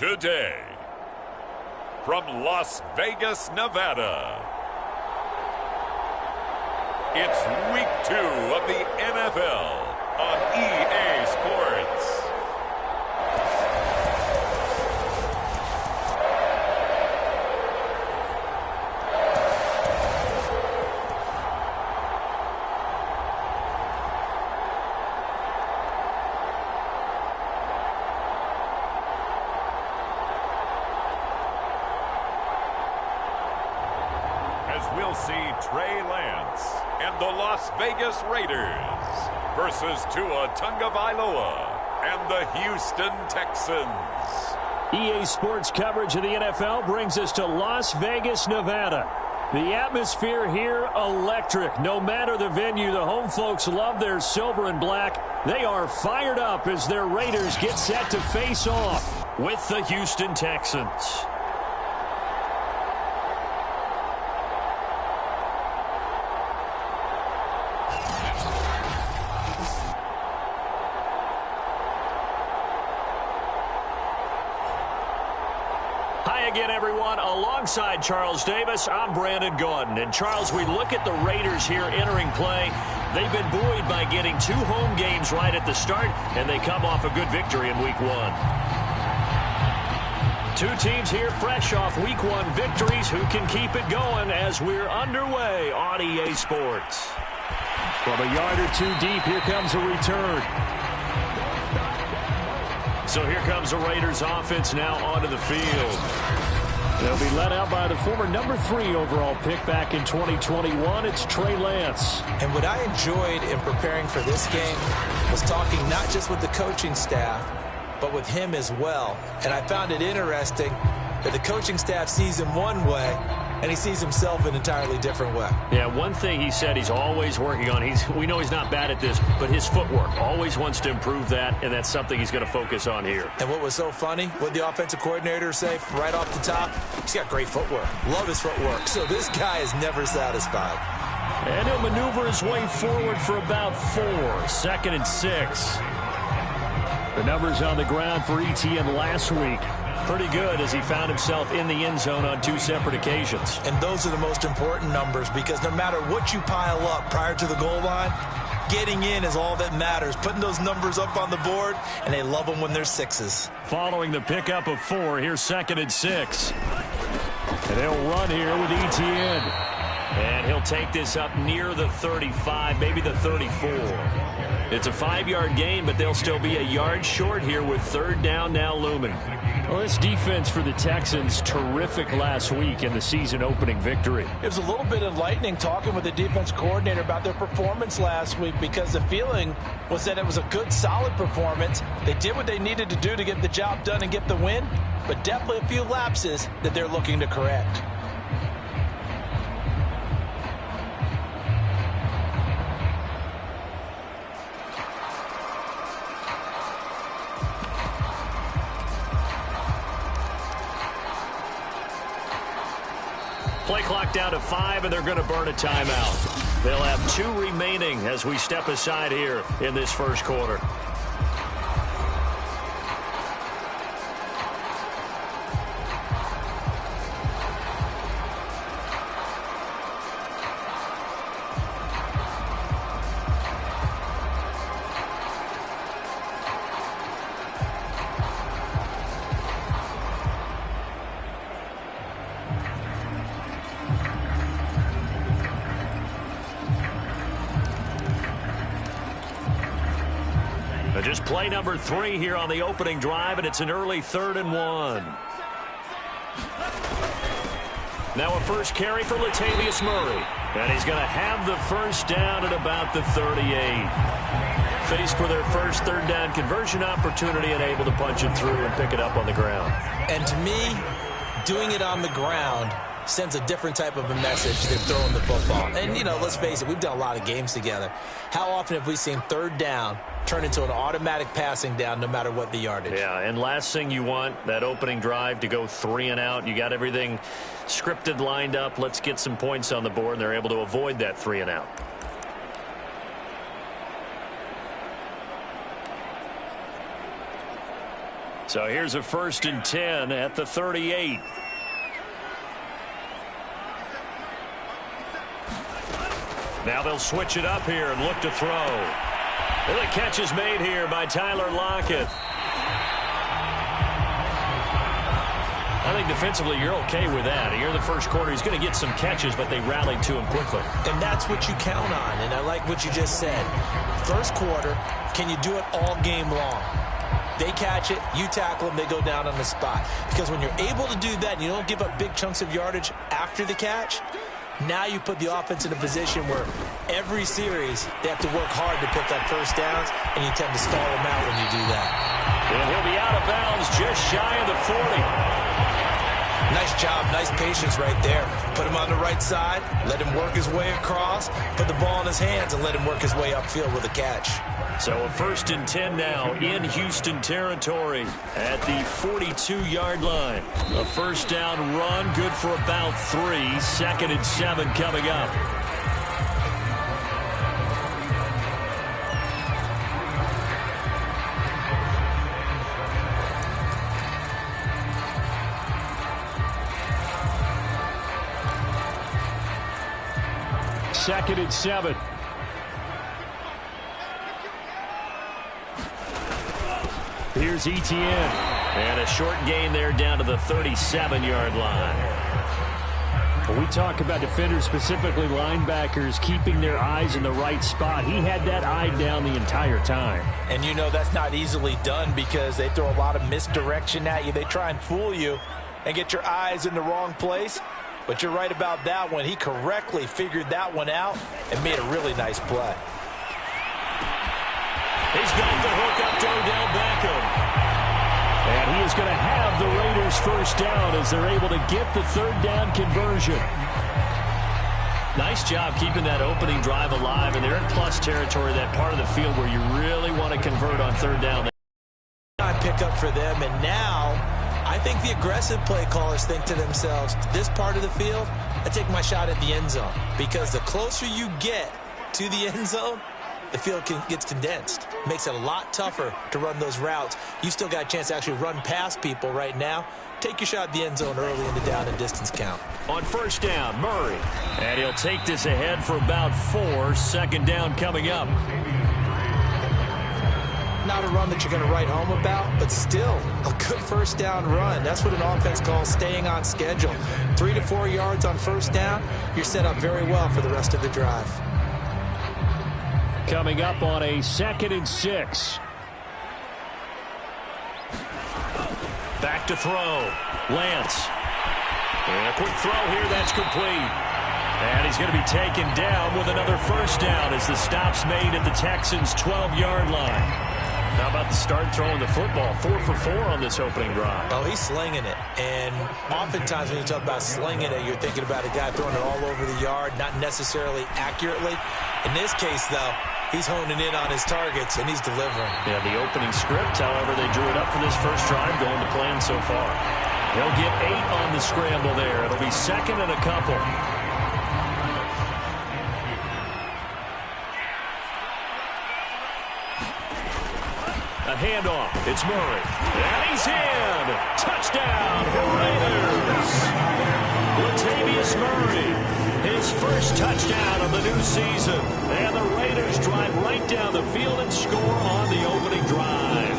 Today, from Las Vegas, Nevada, it's Week 2 of the NFL on EA Sports. We'll see Trey Lance and the Las Vegas Raiders versus Tua Tagovailoa and the Houston Texans. EA Sports coverage of the NFL brings us to Las Vegas, Nevada. The atmosphere here, electric. No matter the venue, the home folks love their silver and black. They are fired up as their Raiders get set to face off with the Houston Texans. Again, everyone, alongside Charles Davis, I'm Brandon Gaudin. And, Charles, we look at the Raiders here entering play. They've been buoyed by getting 2 home games right at the start, and they come off a good victory in Week 1. 2 teams here fresh off Week 1 victories. Who can keep it going as we're underway on EA Sports? From a yard or 2 deep, here comes a return. So here comes the Raiders offense now onto the field. They'll be led out by the former number 3 overall pick back in 2021. It's Trey Lance. And what I enjoyed in preparing for this game was talking not just with the coaching staff, but with him as well. And I found it interesting that the coaching staff sees him one way, and he sees himself an entirely different way. Yeah, one thing he said he's always working on, we know he's not bad at this, but his footwork, always wants to improve that, and that's something he's going to focus on here. And what was so funny, what the offensive coordinator say right off the top, he's got great footwork. Love his footwork. So this guy is never satisfied. And he'll maneuver his way forward for about 4. 2nd and 6. The numbers on the ground for ETN last week. Pretty good as he found himself in the end zone on 2 separate occasions. And those are the most important numbers because no matter what you pile up prior to the goal line, getting in is all that matters. Putting those numbers up on the board, and they love them when they're 6s. Following the pickup of 4, here's 2nd and 6. And they'll run here with ETN. And he'll take this up near the 35, maybe the 34. It's a 5-yard gain, but they'll still be a yard short here with 3rd down now looming. Well, this defense for the Texans, terrific last week in the season-opening victory. It was a little bit enlightening talking with the defense coordinator about their performance last week because the feeling was that it was a good, solid performance. They did what they needed to do to get the job done and get the win, but definitely a few lapses that they're looking to correct. Play clock down to 5, and they're going to burn a timeout. They'll have 2 remaining as we step aside here in this first quarter. Just play number 3 here on the opening drive, and it's an early 3rd and 1. Now a first carry for Latavius Murray, and he's going to have the first down at about the 38. Faced with their first 3rd down conversion opportunity and able to punch it through and pick it up on the ground. And to me, doing it on the ground sends a different type of a message than throwing the football. And, you know, let's face it, we've done a lot of games together. How often have we seen 3rd down turn into an automatic passing down no matter what the yardage? Yeah, and last thing you want, that opening drive to go 3 and out. You got everything scripted, lined up. Let's get some points on the board, and they're able to avoid that 3 and out. So here's a 1st and 10 at the 38. Now they'll switch it up here and look to throw. And the catch is made here by Tyler Lockett. I think defensively you're okay with that. Here in the first quarter, he's going to get some catches, but they rallied to him quickly. And that's what you count on, and I like what you just said. First quarter, can you do it all game long? They catch it, you tackle them, they go down on the spot. Because when you're able to do that and you don't give up big chunks of yardage after the catch, now you put the offense in a position where every series they have to work hard to pick up first downs, and you tend to stall them out when you do that. And he'll be out of bounds just shy of the 40. Nice job, nice patience right there. Put him on the right side, let him work his way across, put the ball in his hands, and let him work his way upfield with a catch. So a 1st and 10 now in Houston territory at the 42-yard line. A first down run, good for about 3. 2nd and 7 coming up. Second and 7. Here's Etienne. And a short gain there down to the 37-yard line. When we talk about defenders, specifically linebackers, keeping their eyes in the right spot, he had that eye down the entire time. And you know that's not easily done because they throw a lot of misdirection at you. They try and fool you and get your eyes in the wrong place. But you're right about that one. He correctly figured that one out and made a really nice play. He's got the hook up to Odell Beckham. And he is going to have the Raiders first down as they're able to get the 3rd down conversion. Nice job keeping that opening drive alive. And they're in plus territory, that part of the field where you really want to convert on 3rd down. Pick up for them, and now I think the aggressive play callers think to themselves, this part of the field, I take my shot at the end zone. Because the closer you get to the end zone, the field gets condensed. Makes it a lot tougher to run those routes. You still got a chance to actually run past people right now. Take your shot at the end zone early in the down and distance count. On first down, Murray. And he'll take this ahead for about 4. 2nd down coming up. Not a run that you're going to write home about, but still a good first down run. That's what an offense calls staying on schedule. 3 to 4 yards on first down, you're set up very well for the rest of the drive. Coming up on a 2nd and 6. Back to throw. Lance. And a quick throw here, that's complete. And he's going to be taken down with another first down as the stop's made at the Texans' 12-yard line. How about the start throwing the football? 4 for 4 on this opening drive. Oh, he's slinging it. And oftentimes when you talk about slinging it, you're thinking about a guy throwing it all over the yard, not necessarily accurately. In this case, though, he's honing in on his targets, and he's delivering. Yeah, the opening script, however, they drew it up for this first drive, going to plan so far. He'll get 8 on the scramble there. It'll be 2nd and a couple. A handoff. It's Murray. And he's in. Touchdown, Raiders. Latavius Murray, his first touchdown of the new season. And the Raiders drive right down the field and score on the opening drive.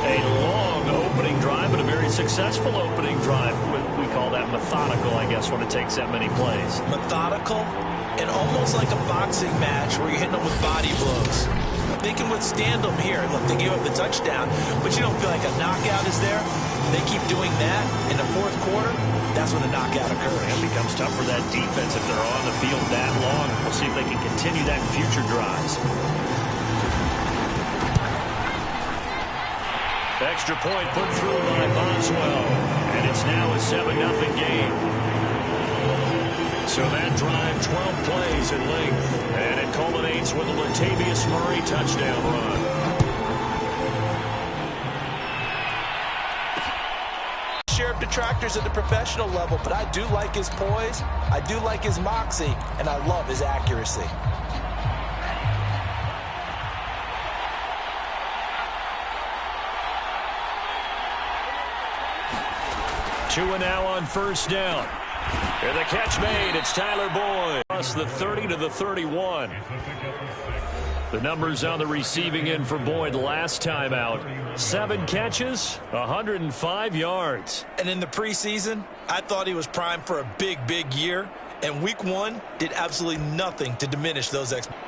A long opening drive, but a very successful opening drive. We call that methodical, I guess, when it takes that many plays. Methodical and almost like a boxing match where you're hitting them with body blows. They can withstand them here. Look, they gave up the touchdown, but you don't feel like a knockout is there. They keep doing that in the 4th quarter. That's when the knockout occurs. It becomes tough for that defense if they're on the field that long. We'll see if they can continue that in future drives. Extra point put through by Boswell. And it's now a 7-0 game. So that drive, 12 plays in length. And it culminates with a Latavius Murray touchdown run. Share of detractors at the professional level, but I do like his poise, I do like his moxie, and I love his accuracy. 2 now on first down. And the catch made. It's Tyler Boyd. Plus the 30 to the 31. The numbers on the receiving end for Boyd last time out. 7 catches, 105 yards. And in the preseason, I thought he was primed for a big, big year. And week 1 did absolutely nothing to diminish those expectations.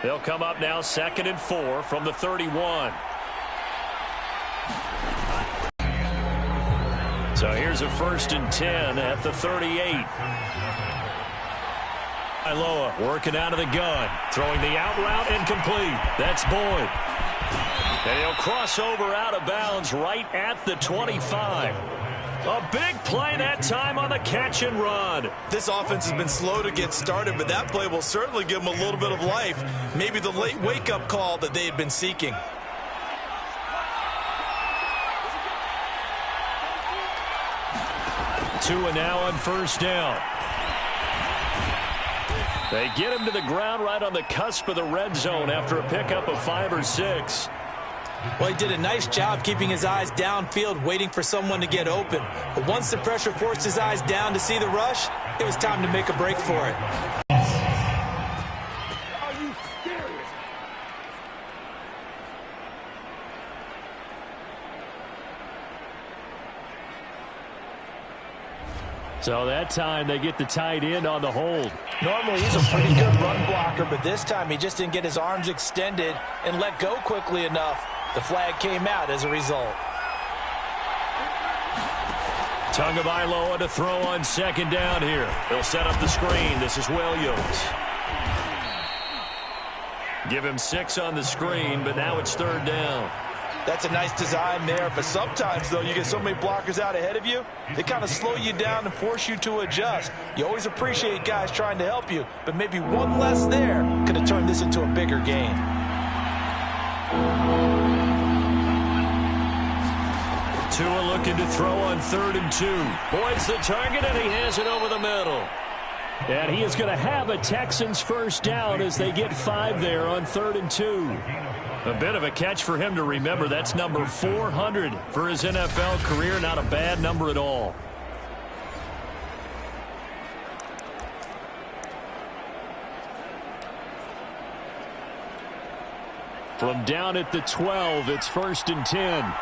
They'll come up now 2nd and 4 from the 31. So here's a 1st and 10 at the 38. Iloa working out of the gun, throwing the out route incomplete. That's Boyd. And he'll cross over out of bounds right at the 25. A big play that time on the catch and run. This offense has been slow to get started, but that play will certainly give them a little bit of life. Maybe the late wake-up call that they had been seeking. Tua now on first down. They get him to the ground right on the cusp of the red zone after a pickup of 5 or 6. Well, he did a nice job keeping his eyes downfield, waiting for someone to get open. But once the pressure forced his eyes down to see the rush, it was time to make a break for it. So that time they get the tight end on the hold. Normally he's a pretty good run blocker, but this time he just didn't get his arms extended and let go quickly enough. The flag came out as a result. Tagovailoa to throw on 2nd down here. He'll set up the screen. This is Williams. Give him 6 on the screen, but now it's 3rd down. That's a nice design there, but sometimes, though, you get so many blockers out ahead of you, they kind of slow you down and force you to adjust. You always appreciate guys trying to help you, but maybe one less there could have turned this into a bigger game. Tua looking to throw on 3rd and 2. Boyd's the target, and he has it over the middle. And he is going to have a Texans first down as they get 5 there on 3rd and 2. A bit of a catch for him to remember. That's number 400 for his NFL career. Not a bad number at all. From down at the 12, it's 1st and 10.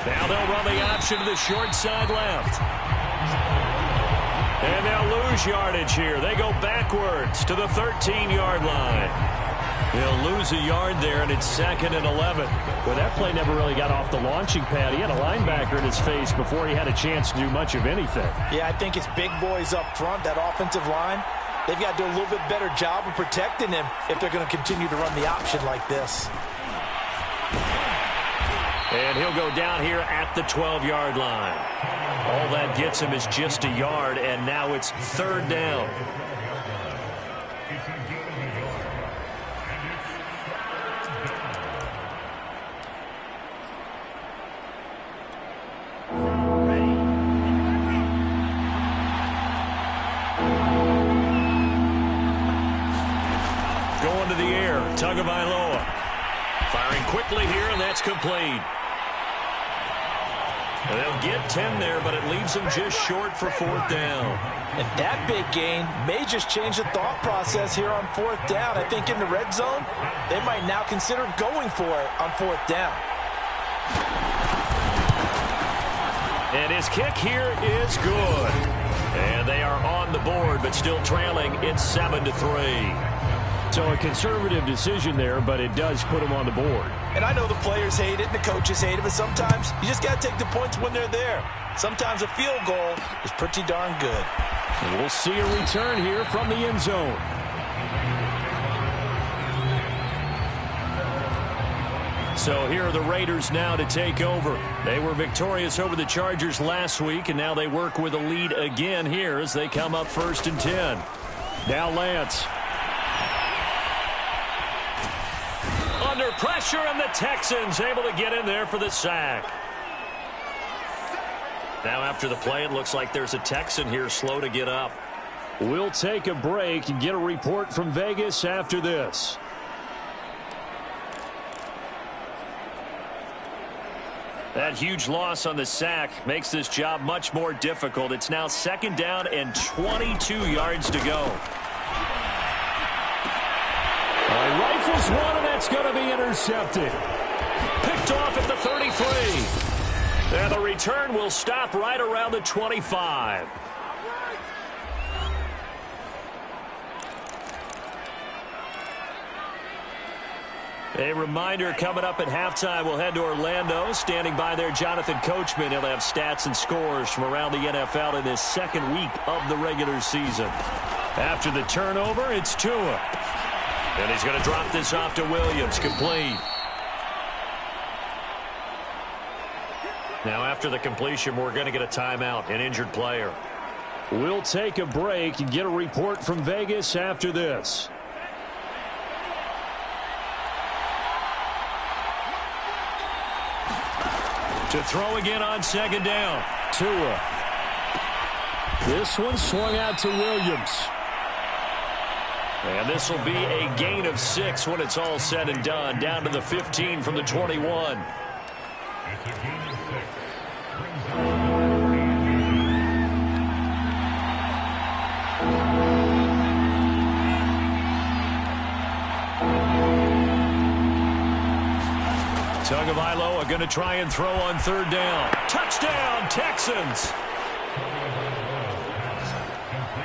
Now they'll run the option to the short side left. And they'll lose yardage here. They go backwards to the 13-yard line. They'll lose a yard there, and it's 2nd and 11. Well, that play never really got off the launching pad. He had a linebacker in his face before he had a chance to do much of anything. Yeah, I think it's big boys up front, that offensive line. They've got to do a little bit better job of protecting him if they're going to continue to run the option like this. And he'll go down here at the 12-yard line. All that gets him is just a yard, and now it's 3rd down. Going to the air, Tagovailoa. Firing quickly here, and that's complete. And they'll get 10 there, but it leaves them just short for 4th down. And that big gain may just change the thought process here on 4th down. I think in the red zone, they might now consider going for it on 4th down. And his kick here is good. And they are on the board, but still trailing. It's 7-3. So a conservative decision there, but it does put them on the board. And I know the players hate it and the coaches hate it, but sometimes you just got to take the points when they're there. Sometimes a field goal is pretty darn good. And we'll see a return here from the end zone. So here are the Raiders now to take over. They were victorious over the Chargers last week, and now they work with a lead again here as they come up 1st and 10. Now Lance. Under pressure, and the Texans able to get in there for the sack. Now after the play, it looks like there's a Texan here slow to get up. We'll take a break and get a report from Vegas after this. That huge loss on the sack makes this job much more difficult. It's now 2nd down and 22 yards to go. He rifles one, and that's going to be intercepted. Picked off at the 33. And the return will stop right around the 25. A reminder, coming up at halftime, we'll head to Orlando. Standing by there, Jonathan Coachman. He'll have stats and scores from around the NFL in this 2nd week of the regular season. After the turnover, it's Tua. And he's going to drop this off to Williams. Complete. Now, after the completion, we're going to get a timeout, an injured player. We'll take a break and get a report from Vegas after this. To throw again on 2nd down. Tua. This one swung out to Williams. And this will be a gain of 6 when it's all said and done. Down to the 15 from the 21. Tagovailoa going to try and throw on 3rd down. Touchdown, Texans.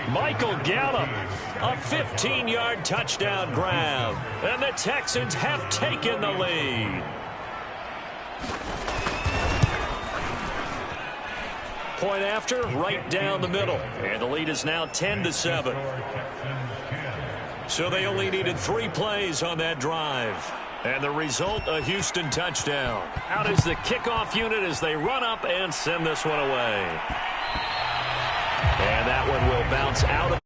Michael Gallup, a 15-yard touchdown grab. And the Texans have taken the lead. Point after, right down the middle. And the lead is now 10-7. So they only needed 3 plays on that drive. And the result, a Houston touchdown. Out is the kickoff unit as they run up and send this one away. And that one will bounce out of